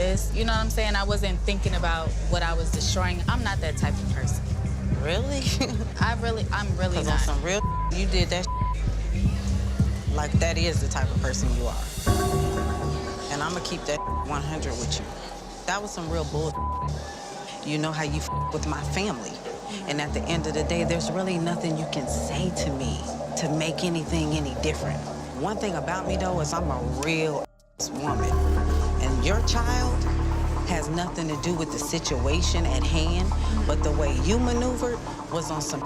this. You know what I'm saying? I wasn't thinking about what I was destroying. I'm not that type of person. Really? I'm really Because not. on some real you did that like that is the type of person you are. And I'm gonna keep that 100 with you. That was some real bull. You know how you with my family. And at the end of the day, there's really nothing you can say to me to make anything any different. One thing about me, though, is I'm a real woman. And your child has nothing to do with the situation at hand, but the way you maneuvered was on some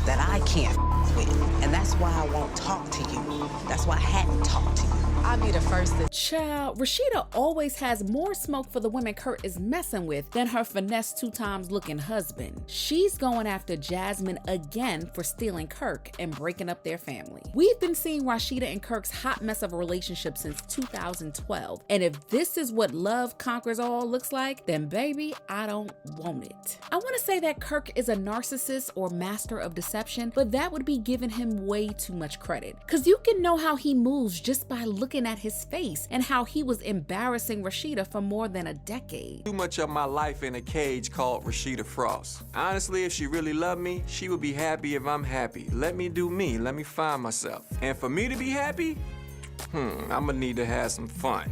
that I can't with. And that's why I won't talk to you. That's why I hadn't talked to you. I'll be the first to... Child, Rashida always has more smoke for the women Kurt is messing with than her finesse 2x looking husband. She's going after Jasmine again for stealing Kirk and breaking up their family. We've been seeing Rasheeda and Kirk's hot mess of a relationship since 2012. And if this is what love conquers all looks like, then baby, I don't want it. I want to say that Kirk is a narcissist or master of deception, but that would be giving him way too much credit. Cause you can know how he moves just by looking at his face and how he was embarrassing Rasheeda for more than a decade. Too much of my life in a cage called Rasheeda Frost. Honestly, if she really loved me, she would be happy if I'm happy. Let me do me, let me find myself. And for me to be happy, I'm gonna need to have some fun.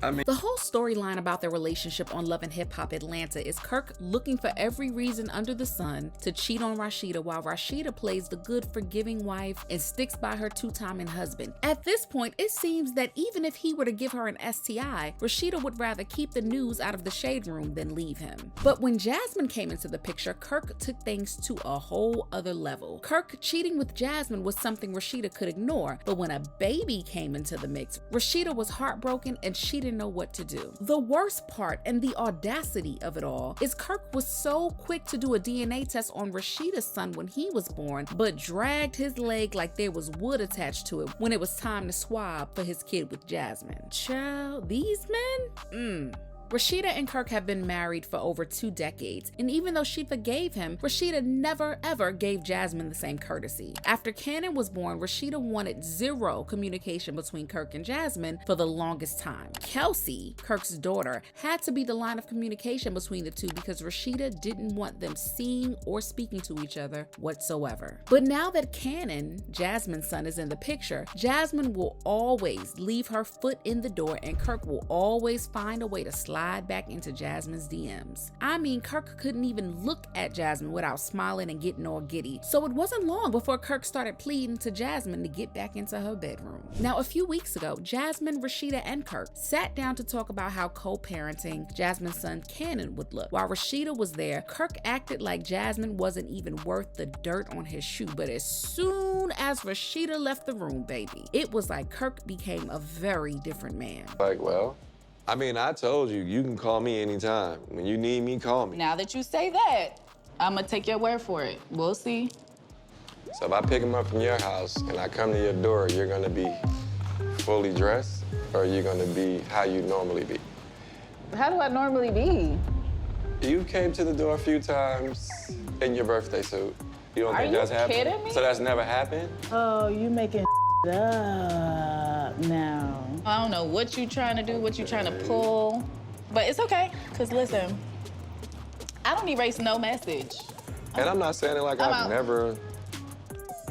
The whole storyline about their relationship on Love and Hip Hop Atlanta is Kirk looking for every reason under the sun to cheat on Rasheeda while Rasheeda plays the good, forgiving wife and sticks by her two-timing husband. At this point, it seems that even if he were to give her an STI, Rasheeda would rather keep the news out of the shade room than leave him. But when Jasmine came into the picture, Kirk took things to a whole other level. Kirk cheating with Jasmine was something Rasheeda could ignore, but when a baby came into the mix, Rasheeda was heartbroken and she didn't know what to do. The worst part and the audacity of it all is Kirk was so quick to do a DNA test on Rasheeda's son when he was born, but dragged his leg like there was wood attached to it when it was time to swab for his kid with Jasmine. Child, these men? Rasheeda and Kirk have been married for over 2 decades, and even though she forgave him, Rasheeda never ever gave Jasmine the same courtesy. After Cannon was born, Rasheeda wanted zero communication between Kirk and Jasmine for the longest time. Kelsey, Kirk's daughter, had to be the line of communication between the two because Rasheeda didn't want them seeing or speaking to each other whatsoever. But now that Cannon, Jasmine's son, is in the picture, Jasmine will always leave her foot in the door and Kirk will always find a way to slide back into Jasmine's DMs. I mean, Kirk couldn't even look at Jasmine without smiling and getting all giddy. So it wasn't long before Kirk started pleading to Jasmine to get back into her bedroom. Now, a few weeks ago, Jasmine, Rasheeda, and Kirk sat down to talk about how co-parenting Jasmine's son Cannon would look. While Rasheeda was there, Kirk acted like Jasmine wasn't even worth the dirt on his shoe. But as soon as Rasheeda left the room, baby, it was like Kirk became a very different man. Like, well, I mean, I told you, you can call me anytime. When you need me, call me. Now that you say that, I'm gonna take your word for it. We'll see. So if I pick him up from your house and I come to your door, you're gonna be fully dressed, or you're gonna be how you normally be? How do I normally be? You came to the door a few times in your birthday suit. You don't think you that's happened? kidding me? So that's never happened? Oh, you making up now. I don't know what you trying to do, what you trying to pull, but it's okay, because listen, I don't erase no message. And I'm not saying it like I've never...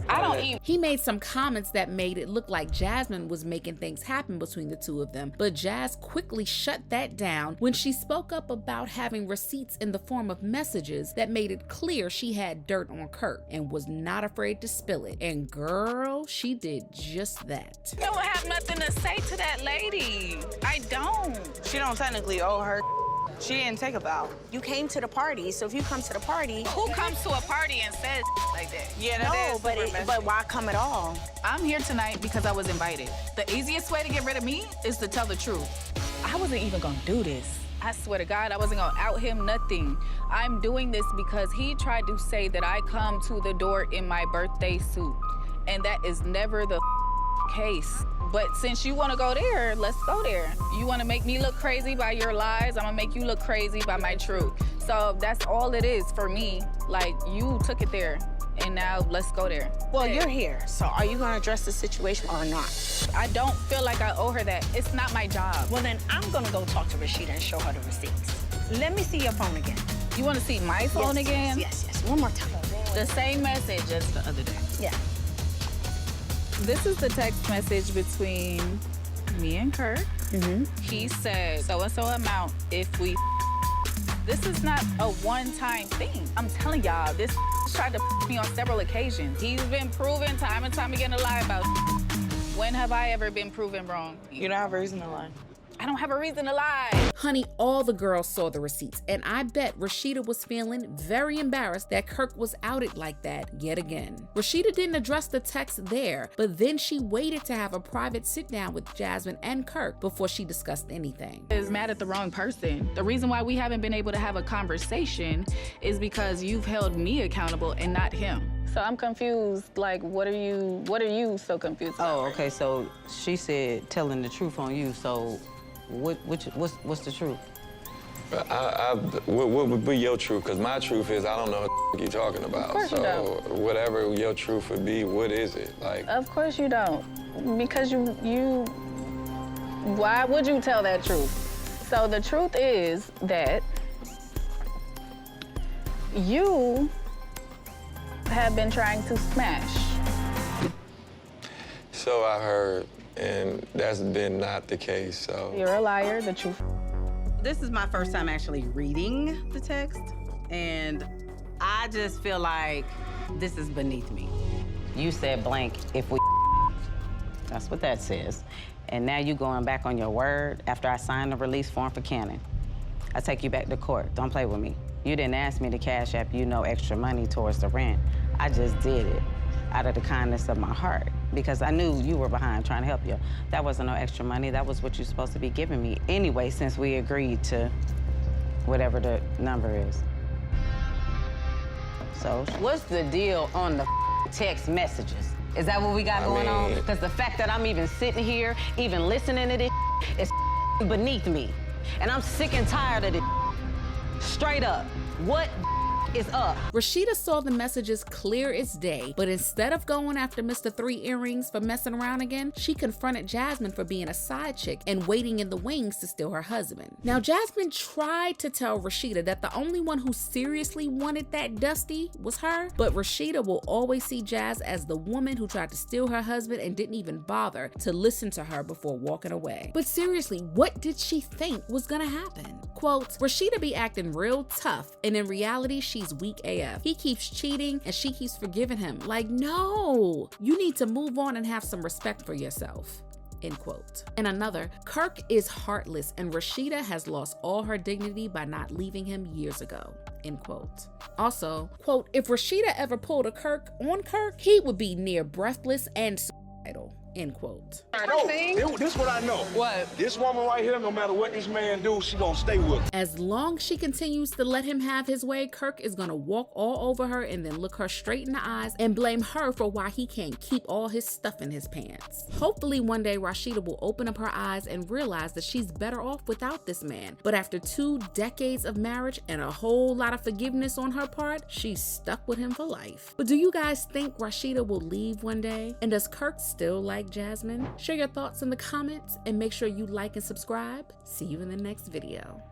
I don't even... He made some comments that made it look like Jasmine was making things happen between the two of them, but Jazz quickly shut that down when she spoke up about having receipts in the form of messages that made it clear she had dirt on Kirk and was not afraid to spill it. And girl, she did just that. I don't have nothing to say to that lady. I don't. She don't technically owe her. She didn't take a bow. You came to the party, so if you come to the party... Who comes to a party and says like that? Yeah, that is super messy. but why come at all? I'm here tonight because I was invited. The easiest way to get rid of me is to tell the truth. I wasn't even gonna do this. I swear to God, I wasn't gonna out him nothing. I'm doing this because he tried to say that I come to the door in my birthday suit, and that is never the case. But since you want to go there, let's go there. You want to make me look crazy by your lies, I'm gonna make you look crazy by my truth. So that's all it is for me. Like, you took it there, and now let's go there. Well, you're here, so are you gonna address the situation or not? I don't feel like I owe her that. It's not my job. Well, then I'm gonna go talk to Rasheeda and show her the receipts. Let me see your phone again. You want to see my phone again? Yes. One more time. The same message as the other day. Yeah. This is the text message between me and Kirk. He said so-and-so amount if we. This is not a one-time thing. I'm telling y'all, this tried to me on several occasions. He's been proven time and time again to lie about. When have I ever been proven wrong? You don't have a reason to lie. I don't have a reason to lie. Honey, all the girls saw the receipts, and I bet Rasheeda was feeling very embarrassed that Kirk was outed like that yet again. Rasheeda didn't address the text there, but then she waited to have a private sit-down with Jasmine and Kirk before she discussed anything. Is mad at the wrong person. The reason why we haven't been able to have a conversation is because you've held me accountable and not him. So I'm confused. Like, what are you so confused about? Oh, okay, so she said telling the truth on you, so what's the truth? What would be your truth? Because my truth is I don't know what you're talking about. Of course you so whatever your truth would be, what is it? Like, Of course you don't. Because you why would you tell that truth? So the truth is that you have been trying to smash. so I heard, and that's been not the case, so. You're a liar, the truth. This is my first time actually reading the text, and I just feel like this is beneath me. You said blank if we. That's what that says. And now you going back on your word after I signed the release form for Cannon. I take you back to court. Don't play with me. You didn't ask me to cash app you no extra money towards the rent. I just did it out of the kindness of my heart because I knew you were behind trying to help you. That wasn't no extra money. That was what you're supposed to be giving me anyway since we agreed to whatever the number is. So what's the deal on the text messages? Is that what we got going on? Because the fact that I'm even sitting here, even listening to this is beneath me. And I'm sick and tired of this. Straight up, what is up? Rasheeda saw the messages clear as day, but instead of going after Mr. Three Earrings for messing around again, she confronted Jasmine for being a side chick and waiting in the wings to steal her husband. Now, Jasmine tried to tell Rasheeda that the only one who seriously wanted that Dusty was her, but Rasheeda will always see Jazz as the woman who tried to steal her husband and didn't even bother to listen to her before walking away. But seriously, what did she think was gonna happen? Quote, Rasheeda be acting real tough, and in reality, she's weak AF. He keeps cheating and she keeps forgiving him. Like, no, you need to move on and have some respect for yourself. End quote. And another, Kirk is heartless and Rasheeda has lost all her dignity by not leaving him years ago. End quote. Also, quote, if Rasheeda ever pulled a Kirk on Kirk, he would be near breathless and suicidal. End quote. This what I know. What? This woman right here, no matter what this man do, she gonna stay with him. As long as she continues to let him have his way, Kirk is gonna walk all over her and then look her straight in the eyes and blame her for why he can't keep all his stuff in his pants. Hopefully one day Rasheeda will open up her eyes and realize that she's better off without this man. But after 2 decades of marriage and a whole lot of forgiveness on her part, she's stuck with him for life. But do you guys think Rasheeda will leave one day? And does Kirk still like Jasmine? Share your thoughts in the comments and make sure you like and subscribe. See you in the next video.